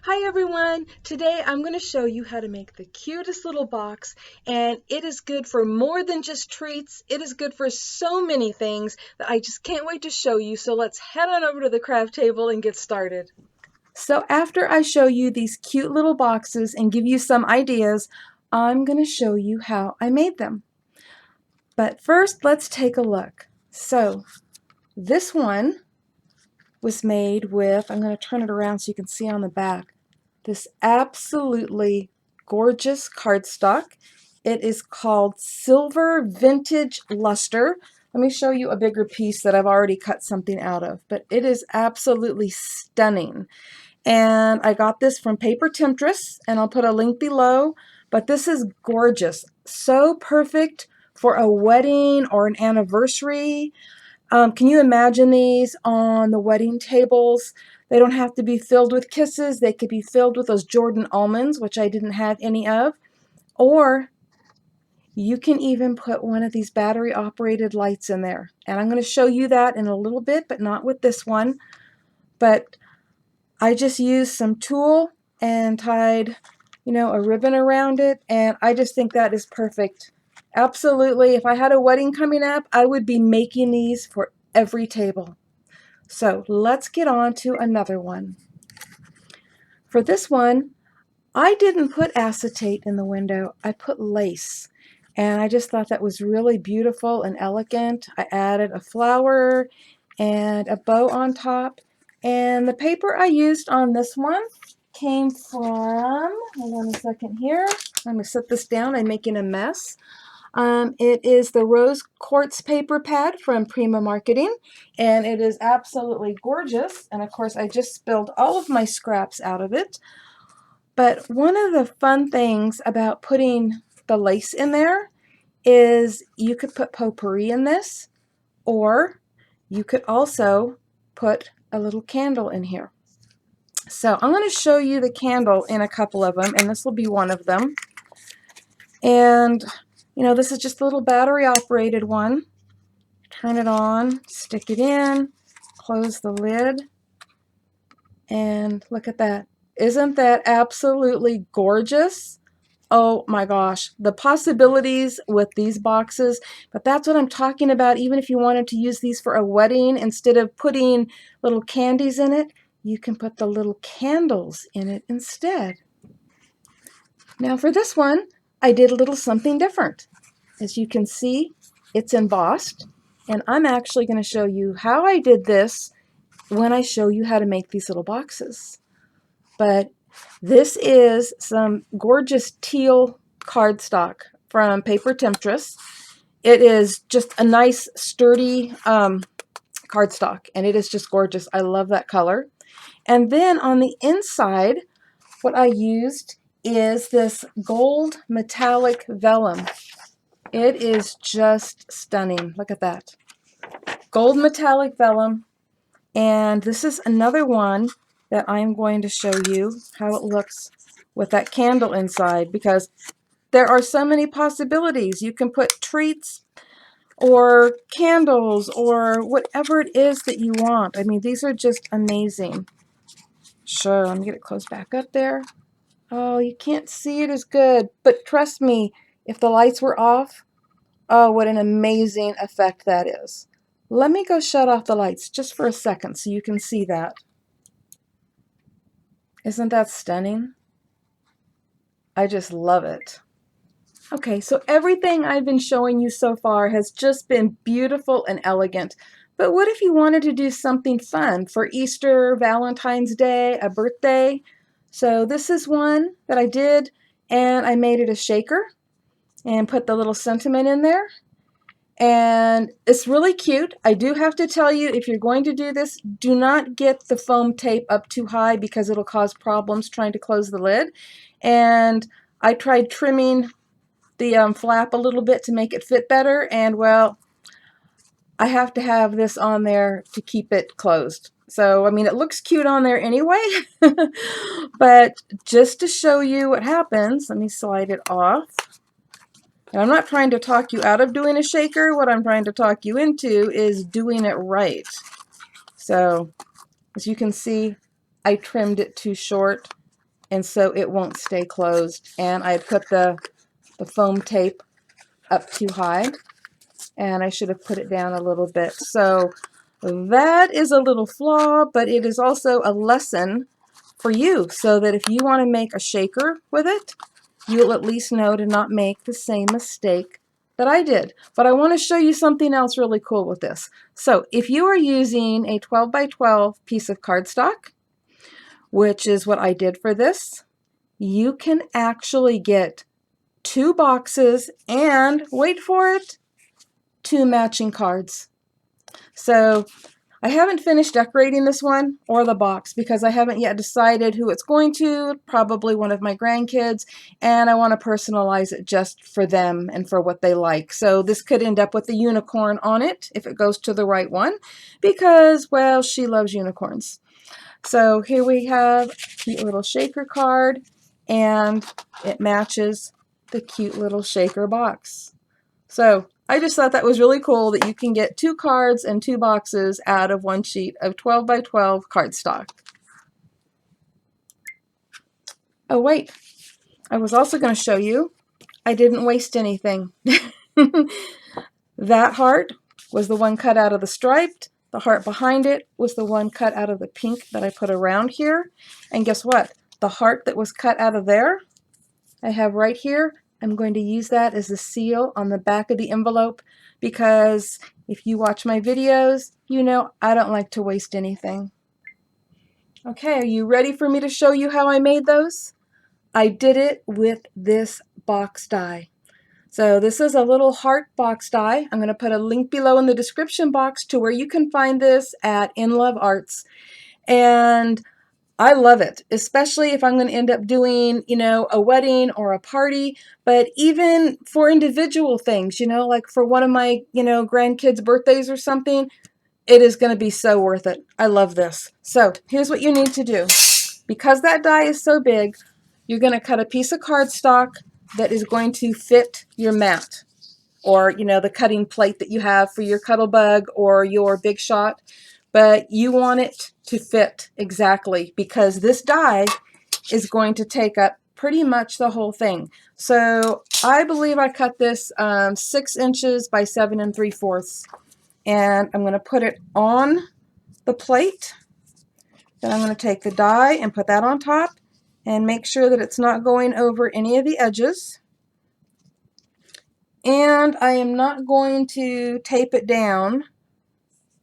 Hi everyone! Today I'm going to show you how to make the cutest little box, and it is good for more than just treats. It is good for so many things that I just can't wait to show you. So let's head on over to the craft table and get started. So after I show you these cute little boxes and give you some ideas, I'm going to show you how I made them. But first, let's take a look. So this one was made with, I'm going to turn it around so you can see on the back, this absolutely gorgeous cardstock. It is called Silver Vintage Luster. Let me show you a bigger piece that I've already cut something out of, but it is absolutely stunning. And I got this from Paper Temptress, and I'll put a link below, but this is gorgeous. So perfect for a wedding or an anniversary. Can you imagine these on the wedding tables? They don't have to be filled with kisses. They could be filled with those Jordan almonds, which I didn't have any of. Or you can even put one of these battery operated lights in there. And I'm going to show you that in a little bit, but not with this one. But I just used some tulle and tied, a ribbon around it. And I just think that is perfect. Absolutely. If I had a wedding coming up, I would be making these for every table. So let's get on to another one. For this one, I didn't put acetate in the window. I put lace. And I just thought that was really beautiful and elegant. I added a flower and a bow on top. And the paper I used on this one came from, hold on a second here. I'm going to set this down. I'm making a mess. It is the Rose Quartz paper pad from Prima Marketing, and it is absolutely gorgeous. And of course, I just spilled all of my scraps out of it. But one of the fun things about putting the lace in there is you could put potpourri in this, or you could also put a little candle in here. So I'm going to show you the candle in a couple of them, and this will be one of them. And this is just a little battery operated one. Turn it on, stick it in, close the lid, and look at that. Isn't that absolutely gorgeous? Oh my gosh, the possibilities with these boxes, but that's what I'm talking about. Even if you wanted to use these for a wedding, instead of putting little candies in it, you can put the little candles in it instead. Now for this one, I did a little something different. As you can see, it's embossed, and I'm actually going to show you how I did this when I show you how to make these little boxes. But this is some gorgeous teal cardstock from Paper Temptress. It is just a nice sturdy cardstock, and it is just gorgeous. I love that color. And then on the inside, what I used is this gold metallic vellum. It is just stunning. Look at that. Gold metallic vellum. And this is another one that I'm going to show you how it looks with that candle inside, because there are so many possibilities. You can put treats or candles or whatever it is that you want. I mean, these are just amazing. Sure, let me get it close back up there. Oh, you can't see it as good, but trust me, if the lights were off, oh, what an amazing effect that is. Let me go shut off the lights just for a second so you can see that. Isn't that stunning? I just love it. Okay, so everything I've been showing you so far has just been beautiful and elegant. But what if you wanted to do something fun for Easter, Valentine's Day, a birthday? So this is one that I did, and I made it a shaker and put the little sentiment in there. And it's really cute. I do have to tell you, if you're going to do this, do not get the foam tape up too high because it'll cause problems trying to close the lid. And I tried trimming the flap a little bit to make it fit better, and well, I have to have this on there to keep it closed. So, I mean, it looks cute on there anyway, but just to show you what happens, let me slide it off. And I'm not trying to talk you out of doing a shaker. What I'm trying to talk you into is doing it right. So, as you can see, I trimmed it too short. and so it won't stay closed. And I put the foam tape up too high, and I should have put it down a little bit. So that is a little flaw, but it is also a lesson for you, so that if you want to make a shaker with it, you'll at least know to not make the same mistake that I did. But I want to show you something else really cool with this. So if you are using a 12 by 12 piece of cardstock, which is what I did for this, you can actually get 2 boxes and, wait for it, 2 matching cards. So I haven't finished decorating this one or the box because I haven't yet decided who it's going to, probably one of my grandkids, and I want to personalize it just for them and for what they like. So this could end up with a unicorn on it if it goes to the right one because, well, she loves unicorns. So here we have a cute little shaker card, and it matches the cute little shaker box. So I just thought that was really cool that you can get 2 cards and 2 boxes out of 1 sheet of 12 by 12 cardstock. Oh wait, I was also going to show you I didn't waste anything. That heart was the one cut out of the striped. The heart behind it was the one cut out of the pink that I put around here. And guess what? The heart that was cut out of there, I have right here. I'm going to use that as the seal on the back of the envelope because if you watch my videos, you know I don't like to waste anything. Okay, are you ready for me to show you how I made those? I did it with this box die. So this is a little heart box die. I'm going to put a link below in the description box to where you can find this at In Love Arts. And I love it, especially if I'm going to end up doing, a wedding or a party, but even for individual things, like for one of my, grandkids' birthdays or something, it is going to be so worth it. I love this. So here's what you need to do. Because that die is so big, you're going to cut a piece of cardstock that is going to fit your mat, or, the cutting plate that you have for your Cuttlebug or your Big Shot. But you want it to fit exactly because this die is going to take up pretty much the whole thing. So I believe I cut this 6 inches by 7 3/4, and I'm going to put it on the plate. Then I'm going to take the die and put that on top and make sure that it's not going over any of the edges. And I am not going to tape it down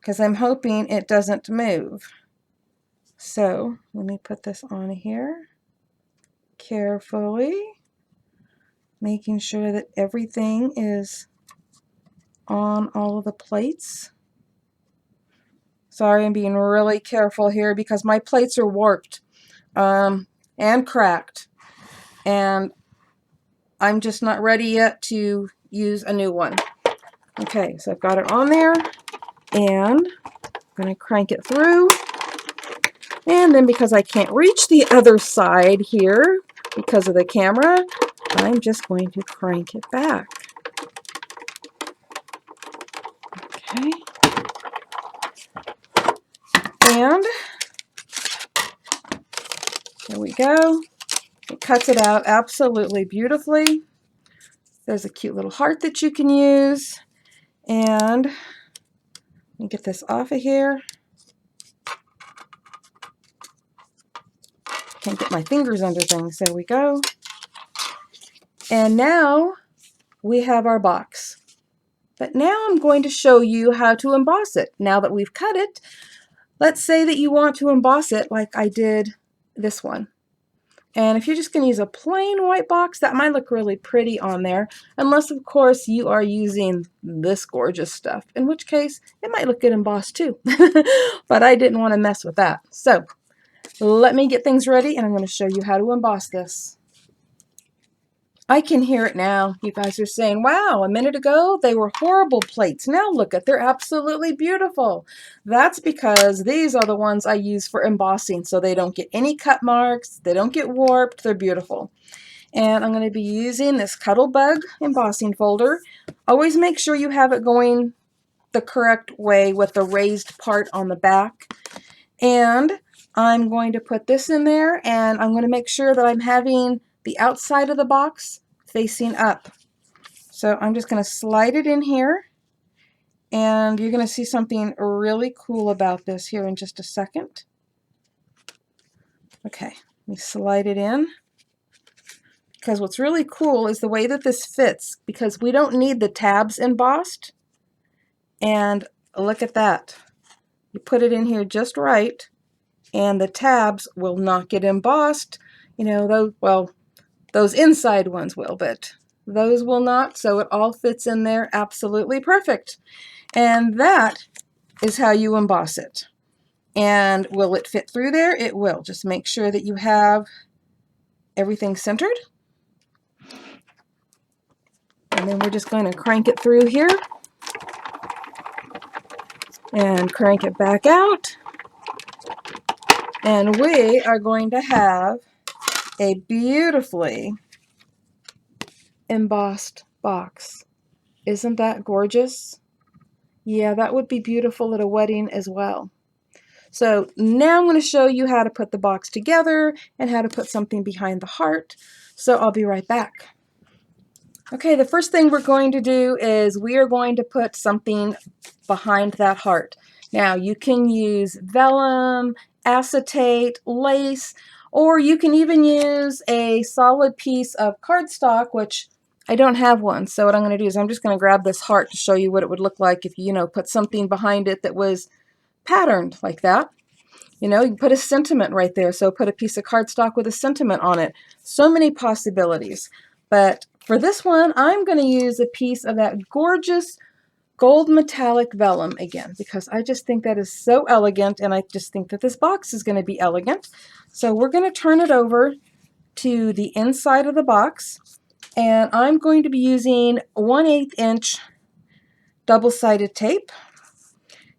because I'm hoping it doesn't move. So let me put this on here carefully, making sure that everything is on all of the plates. Sorry, I'm being really careful here because my plates are warped and cracked, and I'm just not ready yet to use a new one. Okay, so I've got it on there, and I'm going to crank it through. And then because I can't reach the other side here because of the camera, I'm just going to crank it back. Okay. And there we go. It cuts it out absolutely beautifully. There's a cute little heart that you can use. And let me get this off of here. Can't get my fingers under things. There we go. And now we have our box. But now I'm going to show you how to emboss it. Now that we've cut it, let's say that you want to emboss it like I did this one. And if you're just going to use a plain white box, that might look really pretty on there, unless, of course, you are using this gorgeous stuff, in which case it might look good embossed too. But I didn't want to mess with that. So let me get things ready, and I'm going to show you how to emboss this. I can hear it now. You guys are saying, wow, a minute ago they were horrible plates. Now look at, they're absolutely beautiful. That's because these are the ones I use for embossing, so they don't get any cut marks, they don't get warped, they're beautiful. And I'm going to be using this Cuttlebug embossing folder. Always make sure you have it going the correct way with the raised part on the back. And I'm going to put this in there, and I'm going to make sure that I'm having the outside of the box facing up. So I'm just going to slide it in here, and you're going to see something really cool about this here in just a second. Okay, let me slide it in. Because what's really cool is the way that this fits, because we don't need the tabs embossed. And look at that. You put it in here just right, and the tabs will not get embossed. You know, those inside ones will, but those will not, so it all fits in there absolutely perfect. And that is how you emboss it. And will it fit through there? It will. Just make sure that you have everything centered. And then we're just going to crank it through here and crank it back out. And we are going to have a beautifully embossed box. Isn't that gorgeous? Yeah, that would be beautiful at a wedding as well. So now I'm going to show you how to put the box together and how to put something behind the heart. So I'll be right back. Okay, the first thing we're going to do is we are going to put something behind that heart. Now you can use vellum, acetate, lace, or you can even use a solid piece of cardstock, which I don't have one. So what I'm going to do is I'm just going to grab this heart to show you what it would look like if you put something behind it that was patterned like that. You can put a sentiment right there. So put a piece of cardstock with a sentiment on it. So many possibilities. But for this one, I'm going to use a piece of that gorgeous gold metallic vellum again, because I just think that is so elegant, and I just think that this box is going to be elegant. So we're going to turn it over to the inside of the box, and I'm going to be using 1/8 inch double-sided tape.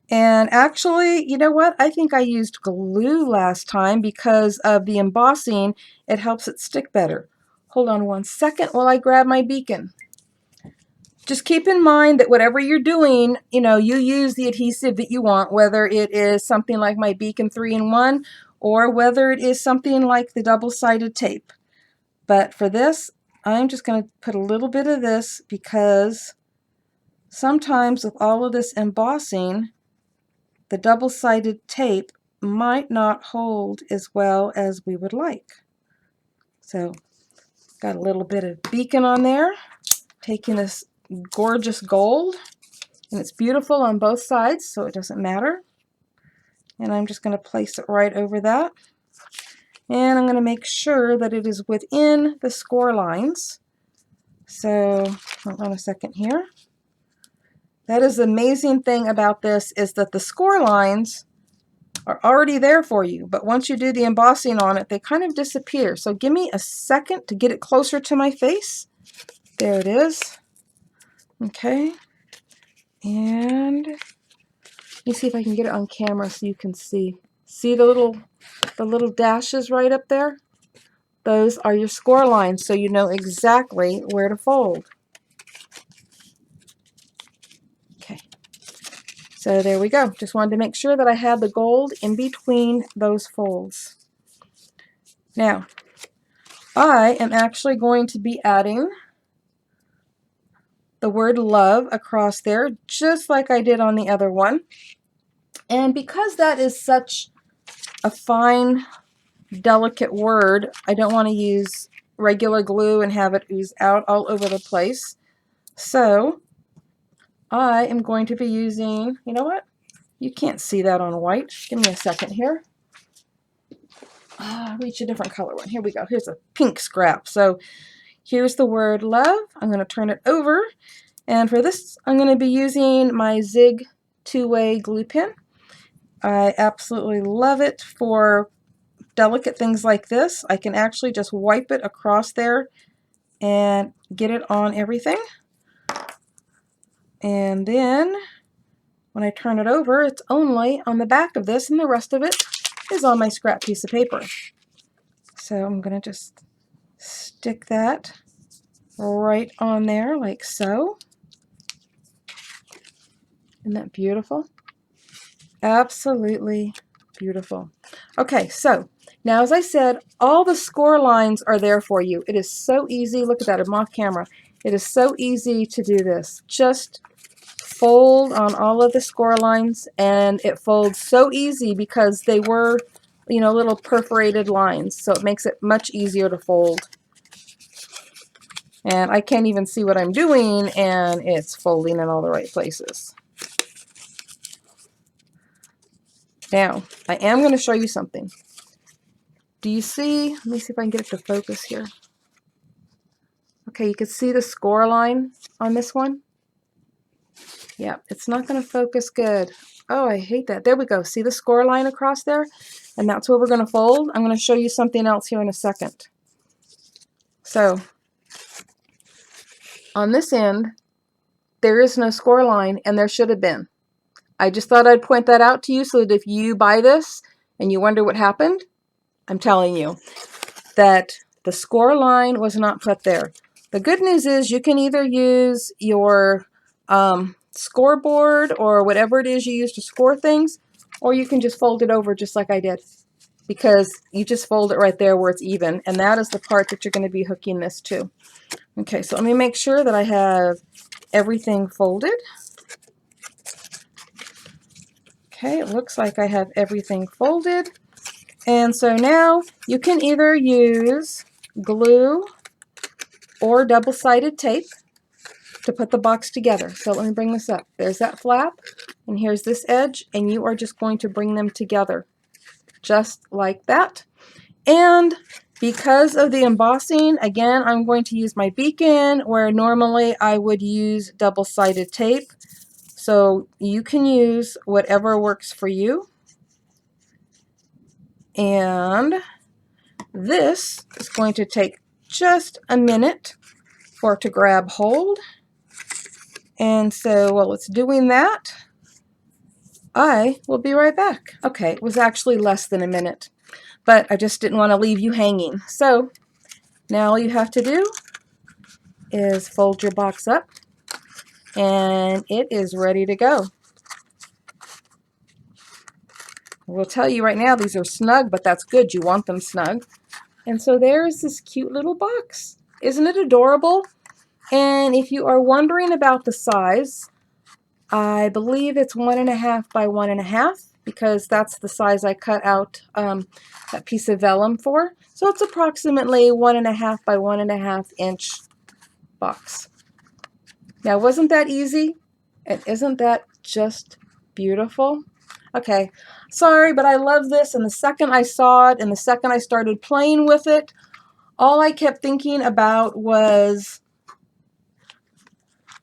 And actually, you know what? I think I used glue last time because of the embossing. It helps it stick better. Hold on one second while I grab my beacon. Just keep in mind that whatever you're doing, you use the adhesive that you want, whether it is something like my Beacon 3-in-1 or whether it is something like the double-sided tape. But for this, I'm just going to put a little bit of this because sometimes with all of this embossing, the double-sided tape might not hold as well as we would like. So, got a little bit of beacon on there, taking this gorgeous gold, and it's beautiful on both sides, so it doesn't matter. And I'm just going to place it right over that. And I'm going to make sure that it is within the score lines. So, hold on a second here. That is the amazing thing about this, is that the score lines are already there for you, but once you do the embossing on it, they kind of disappear. So give me a second to get it closer to my face. There it is. Okay. And let me see if I can get it on camera so you can see. See the little dashes right up there? Those are your score lines, so you know exactly where to fold. Okay. So there we go. Just wanted to make sure that I had the gold in between those folds. Now, I am actually going to be adding the word love across there, just like I did on the other one. And because that is such a fine, delicate word, I don't want to use regular glue and have it ooze out all over the place. So I am going to be using, you know what? You can't see that on white. Give me a second here. Reach a different color one. Here we go. Here's a pink scrap. So here's the word love. I'm going to turn it over. And for this, I'm going to be using my Zig 2-way glue pen. I absolutely love it for delicate things like this. I can actually just wipe it across there and get it on everything. And then when I turn it over, it's only on the back of this, and the rest of it is on my scrap piece of paper. So I'm going to just stick that right on there like so. Isn't that beautiful? Absolutely beautiful. Okay, so now as I said, all the score lines are there for you. It is so easy. Look at that, I'm off camera. It is so easy to do this. Just fold on all of the score lines, and it folds so easy because they were, you know, little perforated lines, so it makes it much easier to fold. And I can't even see what I'm doing, and it's folding in all the right places. Now, I am going to show you something. Do you see? Let me see if I can get it to focus here. Okay, you can see the score line on this one. Yeah, it's not going to focus good. Oh, I hate that. There we go. See the score line across there? And that's where we're going to fold. I'm going to show you something else here in a second. So, on this end, there is no score line, and there should have been. I just thought I'd point that out to you so that if you buy this and you wonder what happened, I'm telling you that the score line was not put there. The good news is you can either use your scoreboard or whatever it is you use to score things, or you can just fold it over just like I did, because you just fold it right there where it's even, and that is the part that you're going to be hooking this to. Okay, so let me make sure that I have everything folded. Okay, it looks like I have everything folded. And so now you can either use glue or double-sided tape to put the box together. So let me bring this up. There's that flap, and here's this edge, and you are just going to bring them together just like that. And because of the embossing, again, I'm going to use my beacon where normally I would use double-sided tape. So you can use whatever works for you. And this is going to take just a minute for it to grab hold. And so while it's doing that, I will be right back. Okay, it was actually less than a minute, but I just didn't want to leave you hanging. So now all you have to do is fold your box up, and it is ready to go. We'll tell you right now, these are snug, but that's good. You want them snug. And so there's this cute little box. Isn't it adorable? And if you are wondering about the size, I believe it's 1.5 by 1.5 because that's the size I cut out that piece of vellum for. So it's approximately 1.5 by 1.5 inch box. Now, wasn't that easy? And isn't that just beautiful? Okay, sorry, but I love this, and the second I saw it and the second I started playing with it, all I kept thinking about was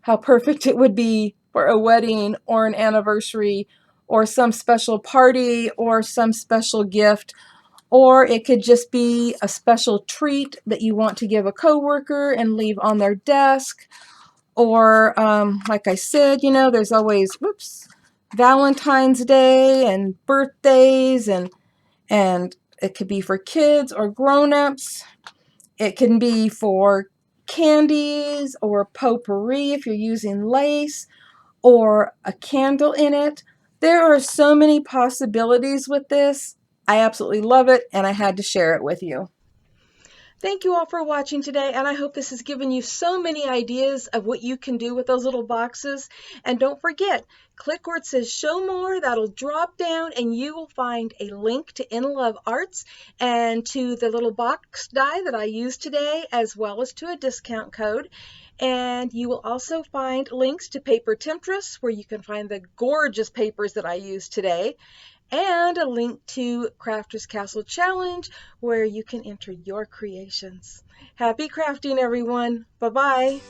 how perfect it would be for a wedding or an anniversary or some special party or some special gift, or it could just be a special treat that you want to give a coworker and leave on their desk. Or like I said, you know, there's always, Valentine's Day and birthdays, and it could be for kids or grown-ups. It can be for candies or potpourri if you're using lace or a candle in it. There are so many possibilities with this. I absolutely love it, and I had to share it with you. Thank you all for watching today, and I hope this has given you so many ideas of what you can do with those little boxes. And don't forget, click where it says show more. That'll drop down and you will find a link to In Love Arts and to the little box die that I used today, as well as to a discount code. And you will also find links to Paper Temptress, where you can find the gorgeous papers that I used today, and a link to Crafter's Castle Challenge, where you can enter your creations. Happy crafting, everyone. Bye-bye.